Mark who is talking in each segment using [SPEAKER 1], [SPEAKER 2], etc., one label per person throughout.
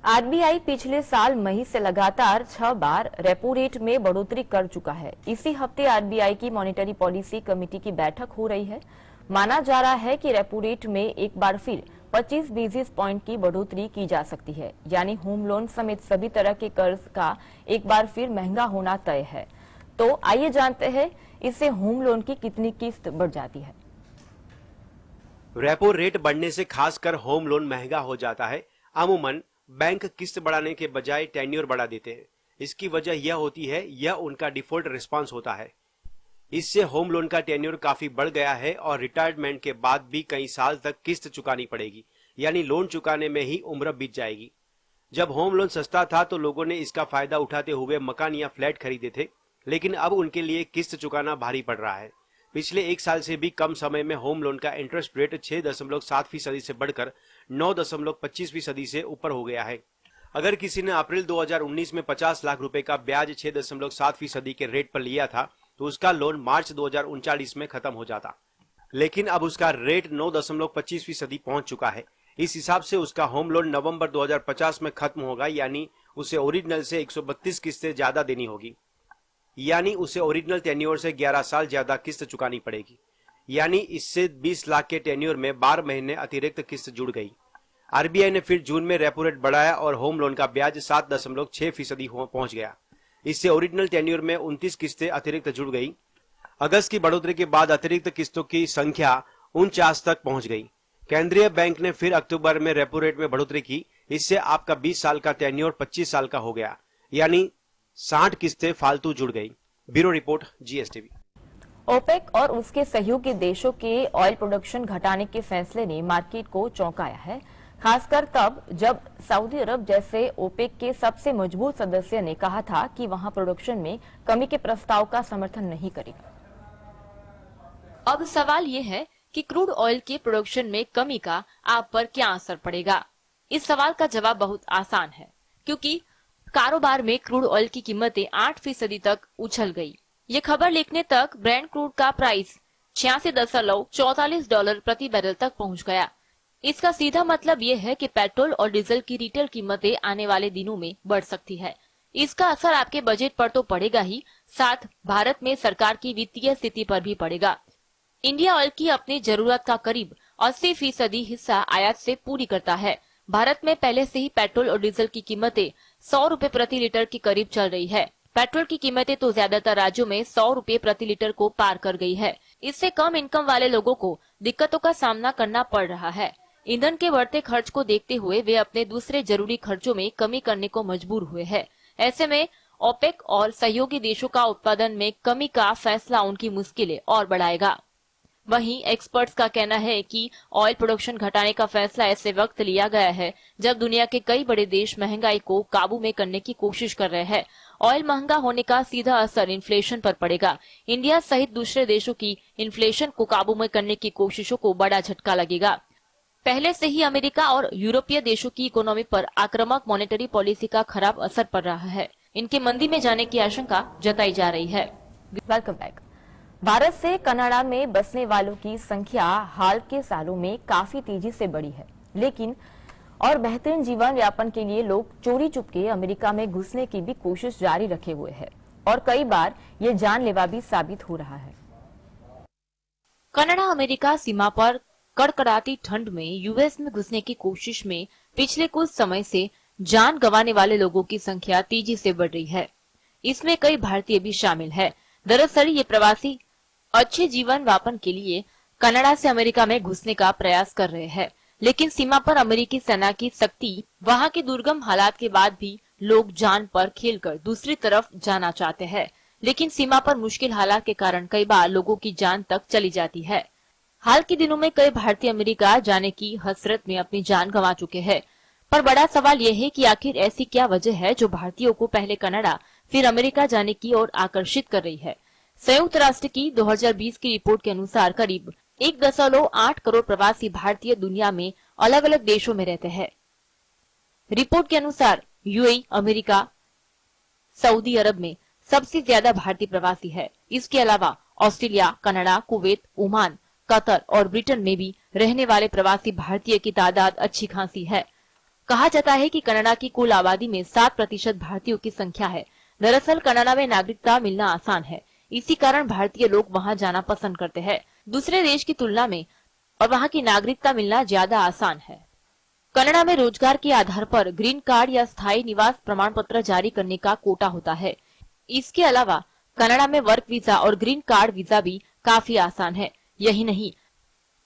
[SPEAKER 1] RBI पिछले साल मई से लगातार 6 बार रेपो रेट में बढ़ोतरी कर चुका है। इसी हफ्ते आरबीआई की मॉनेटरी पॉलिसी कमेटी की बैठक हो रही है। माना जा रहा है कि रेपो रेट में एक बार फिर 25 बेसिस पॉइंट की बढ़ोतरी की जा सकती है, यानी होम लोन समेत सभी तरह के कर्ज का एक बार फिर महंगा होना तय है। तो आइए जानते हैं इससे होम लोन की कितनी किस्त बढ़ जाती है।
[SPEAKER 2] रेपो रेट बढ़ने से खासकर होम लोन महंगा हो जाता है। अमूमन बैंक किस्त बढ़ाने के बजाय टेन्योर बढ़ा देते हैं। इसकी वजह यह होती है, यह उनका डिफॉल्ट रिस्पांस होता है। इससे होम लोन का टेन्योर काफी बढ़ गया है और रिटायरमेंट के बाद भी कई साल तक किस्त चुकानी पड़ेगी, यानी लोन चुकाने में ही उम्र बीत जाएगी। जब होम लोन सस्ता था तो लोगों ने इसका फायदा उठाते हुए मकान या फ्लैट खरीदे थे, लेकिन अब उनके लिए किस्त चुकाना भारी पड़ रहा है। पिछले एक साल से भी कम समय में होम लोन का इंटरेस्ट रेट 6.7% से बढ़कर 9.25% से ऊपर हो गया है। अगर किसी ने अप्रैल 2019 में 50 लाख रुपए का ब्याज 6.7% के रेट पर लिया था तो उसका लोन मार्च 2039 में खत्म हो जाता, लेकिन अब उसका रेट 9.25% पहुंच चुका है। इस हिसाब से उसका होम लोन नवंबर 2050 में खत्म होगा, यानी उसे ओरिजिनल से 132 किस्तें ज्यादा देनी होगी, यानी उसे ओरिजिनल टेन्योर से 11 साल ज्यादा किस्त चुकानी पड़ेगी। यानी इससे 20 लाख के टेन्योर में 12 महीने अतिरिक्त किस्त जुड़ गई। आरबीआई ने फिर जून में रेपो रेट बढ़ाया और होम लोन का ब्याज 7.6% पहुंच गया। इससे ओरिजिनल टेन्योर में 29 किस्तें अतिरिक्त जुड़ गई। अगस्त की बढ़ोतरी के बाद अतिरिक्त किस्तों की संख्या 49 तक पहुंच गई। केंद्रीय बैंक ने फिर अक्टूबर में रेपो रेट में बढ़ोतरी की। इससे आपका 20 साल का टेन्योर 25 साल का हो गया, यानी 60 किस्तें फालतू जुड़ गई। Bureau report, GSTV.
[SPEAKER 1] ओपेक और उसके सहयोगी देशों के ऑयल प्रोडक्शन घटाने के फैसले ने मार्केट को चौंकाया है, खासकर तब जब सऊदी अरब जैसे ओपेक के सबसे मजबूत सदस्य ने कहा था कि वहां प्रोडक्शन में कमी के प्रस्ताव का समर्थन नहीं करेगा।
[SPEAKER 3] अब सवाल ये है कि क्रूड ऑयल के प्रोडक्शन में कमी का आप पर क्या असर पड़ेगा। इस सवाल का जवाब बहुत आसान है, क्योंकि कारोबार में क्रूड ऑयल की कीमतें 8% तक उछल गई। ये खबर लिखने तक ब्रेंट क्रूड का प्राइस $86.44 प्रति बैरल तक पहुंच गया। इसका सीधा मतलब ये है कि पेट्रोल और डीजल की रिटेल कीमतें आने वाले दिनों में बढ़ सकती है। इसका असर आपके बजट पर तो पड़ेगा ही, साथ भारत में सरकार की वित्तीय स्थिति पर भी पड़ेगा। इंडिया ऑयल की अपनी जरूरत का करीब 80% हिस्सा आयात से पूरी करता है। भारत में पहले से ही पेट्रोल और डीजल की कीमतें 100 रुपए प्रति लीटर के करीब चल रही है। पेट्रोल की कीमतें तो ज्यादातर राज्यों में 100 रुपए प्रति लीटर को पार कर गई है। इससे कम इनकम वाले लोगों को दिक्कतों का सामना करना पड़ रहा है। ईंधन के बढ़ते खर्च को देखते हुए वे अपने दूसरे जरूरी खर्चों में कमी करने को मजबूर हुए हैं। ऐसे में ओपेक और सहयोगी देशों का उत्पादन में कमी का फैसला उनकी मुश्किलें और बढ़ाएगा। वहीं एक्सपर्ट्स का कहना है कि ऑयल प्रोडक्शन घटाने का फैसला ऐसे वक्त लिया गया है जब दुनिया के कई बड़े देश महंगाई को काबू में करने की कोशिश कर रहे हैं। ऑयल महंगा होने का सीधा असर इन्फ्लेशन पर पड़ेगा। इंडिया सहित दूसरे देशों की इन्फ्लेशन को काबू में करने की कोशिशों को बड़ा झटका लगेगा। पहले से ही अमेरिका और यूरोपीय देशों की इकोनॉमी पर आक्रामक मॉनेटरी पॉलिसी का खराब असर पड़ रहा है। इनके मंदी में जाने की आशंका जताई जा रही है।
[SPEAKER 1] Welcome back. भारत से कनाडा में बसने वालों की संख्या हाल के सालों में काफी तेजी से बढ़ी है, लेकिन और बेहतरीन जीवन यापन के लिए लोग चोरी चुपके अमेरिका में घुसने की भी कोशिश जारी रखे हुए हैं और कई बार ये जानलेवा भी साबित हो रहा है।
[SPEAKER 3] कनाडा अमेरिका सीमा पर कड़कड़ाती ठंड में यूएस में घुसने की कोशिश में पिछले कुछ समय से जान गंवाने वाले लोगों की संख्या तेजी से बढ़ रही है। इसमें कई भारतीय भी शामिल है। दरअसल ये प्रवासी अच्छे जीवन यापन के लिए कनाडा से अमेरिका में घुसने का प्रयास कर रहे हैं, लेकिन सीमा पर अमेरिकी सेना की सख्ती, वहां के दुर्गम हालात के बाद भी लोग जान पर खेलकर दूसरी तरफ जाना चाहते हैं। लेकिन सीमा पर मुश्किल हालात के कारण कई बार लोगों की जान तक चली जाती है। हाल के दिनों में कई भारतीय अमेरिका जाने की हसरत में अपनी जान गंवा चुके हैं। पर बड़ा सवाल यह है कि आखिर ऐसी क्या वजह है जो भारतीयों को पहले कनाडा फिर अमेरिका जाने की ओर आकर्षित कर रही है। संयुक्त राष्ट्र की 2020 की रिपोर्ट के अनुसार करीब 1.8 करोड़ प्रवासी भारतीय दुनिया में अलग अलग देशों में रहते हैं। रिपोर्ट के अनुसार यूएई, अमेरिका, सऊदी अरब में सबसे ज्यादा भारतीय प्रवासी है। इसके अलावा Australia, Canada, Kuwait, Oman, Qatar और ब्रिटेन में भी रहने वाले प्रवासी भारतीय की तादाद अच्छी खासी है। कहा जाता है कि कनाडा की कुल आबादी में 7% भारतीयों की संख्या है। दरअसल कनाडा में नागरिकता मिलना आसान है, इसी कारण भारतीय लोग वहां जाना पसंद करते हैं दूसरे देश की तुलना में, और वहां की नागरिकता मिलना ज्यादा आसान है। कनाडा में रोजगार के आधार पर ग्रीन कार्ड या स्थायी निवास प्रमाण पत्र जारी करने का कोटा होता है। इसके अलावा कनाडा में वर्क वीजा और ग्रीन कार्ड वीजा भी काफी आसान है। यही नहीं,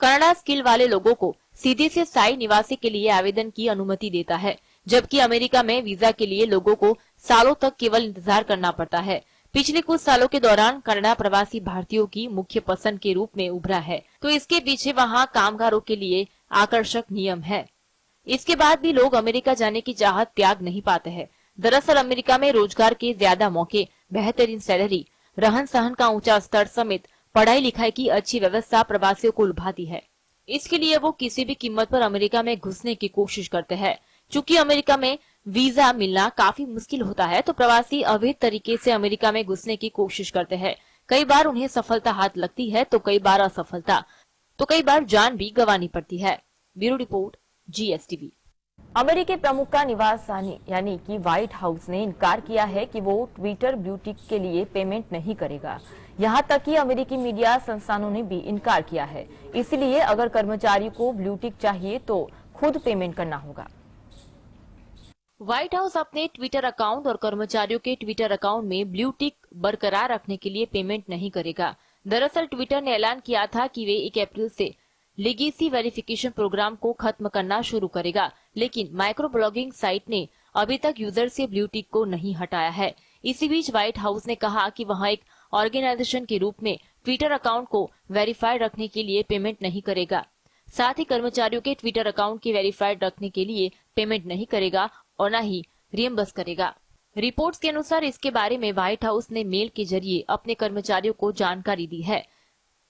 [SPEAKER 3] कनाडा स्किल वाले लोगों को सीधे से स्थायी निवासी के लिए आवेदन की अनुमति देता है, जबकि अमेरिका में वीजा के लिए लोगों को सालों तक केवल इंतजार करना पड़ता है। पिछले कुछ सालों के दौरान कनाडा प्रवासी भारतीयों की मुख्य पसंद के रूप में उभरा है, तो इसके पीछे वहाँ कामगारों के लिए आकर्षक नियम है। इसके बाद भी लोग अमेरिका जाने की चाहत त्याग नहीं पाते हैं। दरअसल अमेरिका में रोजगार के ज्यादा मौके, बेहतरीन सैलरी, रहन सहन का ऊंचा स्तर समेत पढ़ाई लिखाई की अच्छी व्यवस्था प्रवासियों को लुभाती है। इसके लिए वो किसी भी कीमत पर अमेरिका में घुसने की कोशिश करते हैं। चूंकि अमेरिका में वीजा मिलना काफी मुश्किल होता है, तो प्रवासी अवैध तरीके से अमेरिका में घुसने की कोशिश करते हैं। कई बार उन्हें सफलता हाथ लगती है, तो कई बार असफलता, तो कई बार जान भी गंवानी पड़ती है। Bureau report, GSTV।
[SPEAKER 1] अमेरिकी प्रमुख का निवास स्थान यानी कि व्हाइट हाउस ने इनकार किया है कि वो ट्विटर ब्लू टिक के लिए पेमेंट नहीं करेगा। यहां तक कि अमेरिकी मीडिया संस्थानों ने भी इनकार किया है। इसलिए अगर कर्मचारी को ब्लू टिक चाहिए तो खुद पेमेंट करना होगा।
[SPEAKER 3] व्हाइट हाउस अपने ट्विटर अकाउंट और कर्मचारियों के ट्विटर अकाउंट में ब्लू टिक बरकरार रखने के लिए पेमेंट नहीं करेगा। दरअसल ट्विटर ने ऐलान किया था कि वे 1 अप्रैल से लेगेसी वेरिफिकेशन प्रोग्राम को खत्म करना शुरू करेगा, लेकिन माइक्रो ब्लॉगिंग साइट ने अभी तक यूजर से ब्लू टिक को नहीं हटाया है। इसी बीच व्हाइट हाउस ने कहा कि वहां एक ऑर्गेनाइजेशन के रूप में ट्विटर अकाउंट को वेरीफाइड रखने के लिए पेमेंट नहीं करेगा। साथ ही कर्मचारियों के ट्विटर अकाउंट के वेरीफाइड रखने के लिए पेमेंट नहीं करेगा और न ही रियम्बर्स करेगा। रिपोर्ट्स के अनुसार इसके बारे में व्हाइट हाउस ने मेल के जरिए अपने कर्मचारियों को जानकारी दी है।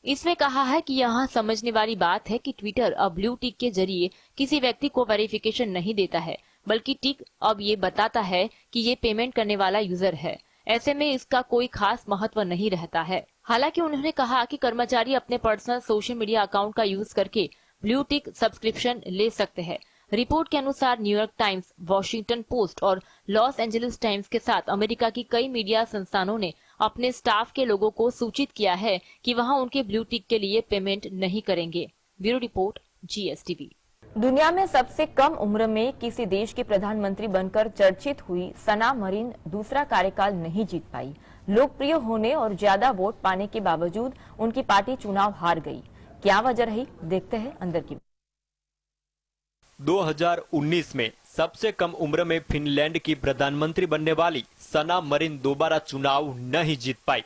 [SPEAKER 3] इसमें कहा है कि यहाँ समझने वाली बात है कि ट्विटर अब ब्लू टिक के जरिए किसी व्यक्ति को वेरिफिकेशन नहीं देता है, बल्कि टिक अब ये बताता है कि ये पेमेंट करने वाला यूजर है। ऐसे में इसका कोई खास महत्व नहीं रहता है। हालांकि उन्होंने कहा कि कर्मचारी अपने पर्सनल सोशल मीडिया अकाउंट का यूज करके ब्लू टिक सब्सक्रिप्शन ले सकते हैं। रिपोर्ट के अनुसार न्यूयॉर्क टाइम्स, वॉशिंगटन पोस्ट और लॉस एंजलिस टाइम्स के साथ अमेरिका की कई मीडिया संस्थानों ने अपने स्टाफ के लोगों को सूचित किया है कि वहां उनके ब्लू टिक के लिए पेमेंट नहीं करेंगे। Bureau report, GSTV।
[SPEAKER 1] दुनिया में सबसे कम उम्र में किसी देश की प्रधानमंत्री बनकर चर्चित हुई सना मरीन दूसरा कार्यकाल नहीं जीत पाई। लोकप्रिय होने और ज्यादा वोट पाने के बावजूद उनकी पार्टी चुनाव हार गई। क्या वजह रही, देखते हैं अंदर की।
[SPEAKER 4] 2019 में सबसे कम उम्र में फिनलैंड की प्रधानमंत्री बनने वाली सना मरीन दोबारा चुनाव नहीं जीत पाई।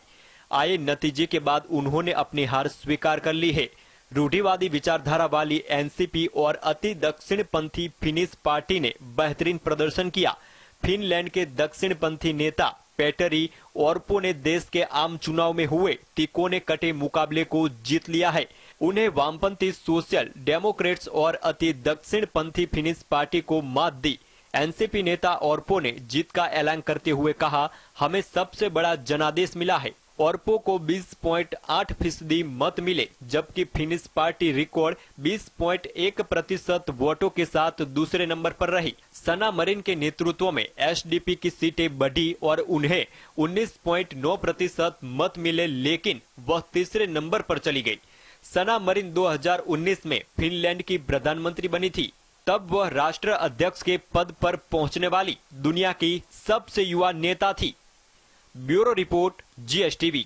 [SPEAKER 4] आए नतीजे के बाद उन्होंने अपनी हार स्वीकार कर ली है। रूढ़िवादी विचारधारा वाली एनसीपी और अति दक्षिणपंथी फिनिश पार्टी ने बेहतरीन प्रदर्शन किया। फिनलैंड के दक्षिणपंथी नेता पेटरी ऑर्पो ने देश के आम चुनाव में हुए तिकोने कटे मुकाबले को जीत लिया है। उन्हें वामपंथी सोशल डेमोक्रेट्स और अति दक्षिणपंथी फिनिश पार्टी को मात दी। एनसीपी नेता ऑर्पो ने जीत का ऐलान करते हुए कहा, हमें सबसे बड़ा जनादेश मिला है। ऑर्पो को 20.8% मत मिले, जबकि फिनिश पार्टी रिकॉर्ड 20.1% वोटों के साथ दूसरे नंबर पर रही। सना मरीन के नेतृत्व में एसडीपी की सीटें बढ़ी और उन्हें 19.9% मत मिले, लेकिन वह तीसरे नंबर पर चली गई। सना मरीन 2019 में फिनलैंड की प्रधानमंत्री बनी थी। तब वह राष्ट्र अध्यक्ष के पद पर पहुंचने वाली दुनिया की सबसे युवा नेता थी। Bureau report, GSTV।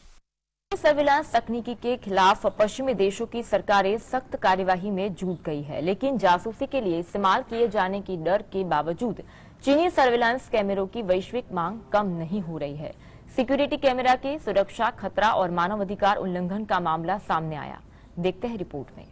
[SPEAKER 1] सर्विलांस तकनीकी के खिलाफ पश्चिमी देशों की सरकारें सख्त कार्यवाही में जुट गई है, लेकिन जासूसी के लिए इस्तेमाल किए जाने की डर के बावजूद चीनी सर्विलांस कैमरों की वैश्विक मांग कम नहीं हो रही है। सिक्योरिटी कैमरा के सुरक्षा खतरा और मानवाधिकार उल्लंघन का मामला सामने आया, देखते हैं रिपोर्ट में।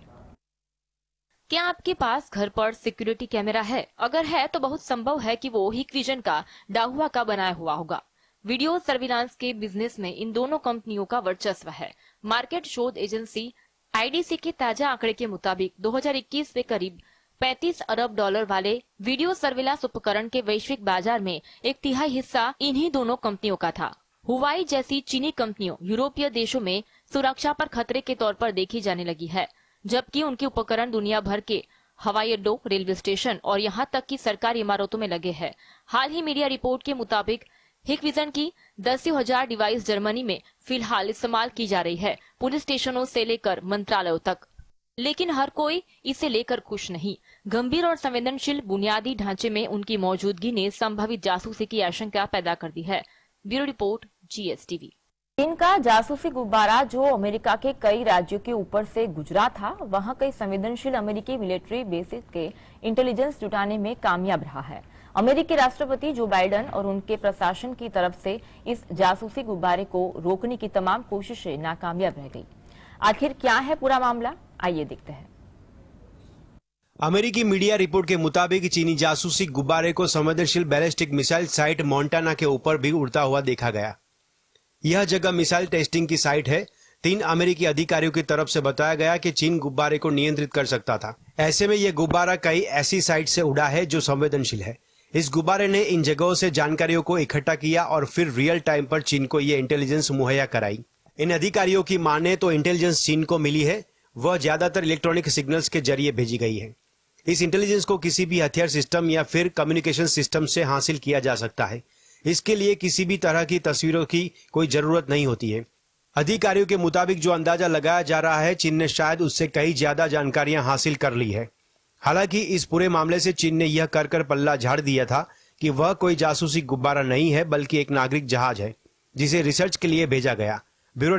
[SPEAKER 3] क्या आपके पास घर पर सिक्योरिटी कैमरा है? अगर है तो बहुत संभव है कि वो हिकविजन का डाहुआ का बनाया हुआ होगा। वीडियो सर्विलांस के बिजनेस में इन दोनों कंपनियों का वर्चस्व है। मार्केट शोध एजेंसी IDC के ताजा आंकड़े के मुताबिक 2021 में करीब $35 अरब वाले वीडियो सर्विलांस उपकरण के वैश्विक बाजार में 1/3 हिस्सा इन्हीं दोनों कंपनियों का था। हुवाई जैसी चीनी कंपनियों यूरोपीय देशों में सुरक्षा पर खतरे के तौर पर देखी जाने लगी है, जबकि उनके उपकरण दुनिया भर के हवाई अड्डों, रेलवे स्टेशन और यहाँ तक कि सरकारी इमारतों में लगे हैं। हाल ही मीडिया रिपोर्ट के मुताबिक हिकविजन की 10,000 डिवाइस जर्मनी में फिलहाल इस्तेमाल की जा रही है, पुलिस स्टेशनों से लेकर मंत्रालयों तक। लेकिन हर कोई इसे लेकर खुश नहीं। गंभीर और संवेदनशील बुनियादी ढांचे में उनकी मौजूदगी ने संभावित जासूसी की आशंका पैदा कर दी है। Bureau report, GSTV।
[SPEAKER 1] चीन का जासूसी गुब्बारा जो अमेरिका के कई राज्यों के ऊपर से गुजरा था, वहां कई संवेदनशील अमेरिकी मिलिट्री बेसिस के इंटेलिजेंस जुटाने में कामयाब रहा है। अमेरिकी राष्ट्रपति जो बाइडेन और उनके प्रशासन की तरफ से इस जासूसी गुब्बारे को रोकने की तमाम कोशिशें नाकामयाब रह गई। आखिर क्या है पूरा मामला, आइए देखते हैं।
[SPEAKER 2] अमेरिकी मीडिया रिपोर्ट के मुताबिक चीनी जासूसी गुब्बारे को संवेदनशील बैलिस्टिक मिसाइल साइट मोंटाना के ऊपर भी उड़ता हुआ देखा गया। यह जगह मिसाइल टेस्टिंग की साइट है। 3 अमेरिकी अधिकारियों की तरफ से बताया गया कि चीन गुब्बारे को नियंत्रित कर सकता था। ऐसे में यह गुब्बारा कई ऐसी साइट से उड़ा है जो संवेदनशील है। इस गुब्बारे ने इन जगहों से जानकारियों को इकट्ठा किया और फिर रियल टाइम पर चीन को यह इंटेलिजेंस मुहैया कराई। इन अधिकारियों की माने तो इंटेलिजेंस चीन को मिली है, वह ज्यादातर इलेक्ट्रॉनिक सिग्नल्स के जरिए भेजी गई है। इस इंटेलिजेंस को किसी भी हथियार सिस्टम या फिर कम्युनिकेशन सिस्टम से हासिल किया जा सकता है। इसके लिए किसी भी तरह की तस्वीरों की कोई जरूरत नहीं होती है। अधिकारियों के मुताबिक जो अंदाजा लगाया जा रहा है, चीन ने शायद उससे कई ज्यादा जानकारियां हासिल कर ली है। हालांकि इस पूरे मामले से चीन ने यह कर पल्ला झाड़ दिया था कि वह कोई जासूसी गुब्बारा नहीं है, बल्कि एक नागरिक जहाज है जिसे रिसर्च के लिए भेजा गया। ब्यूरो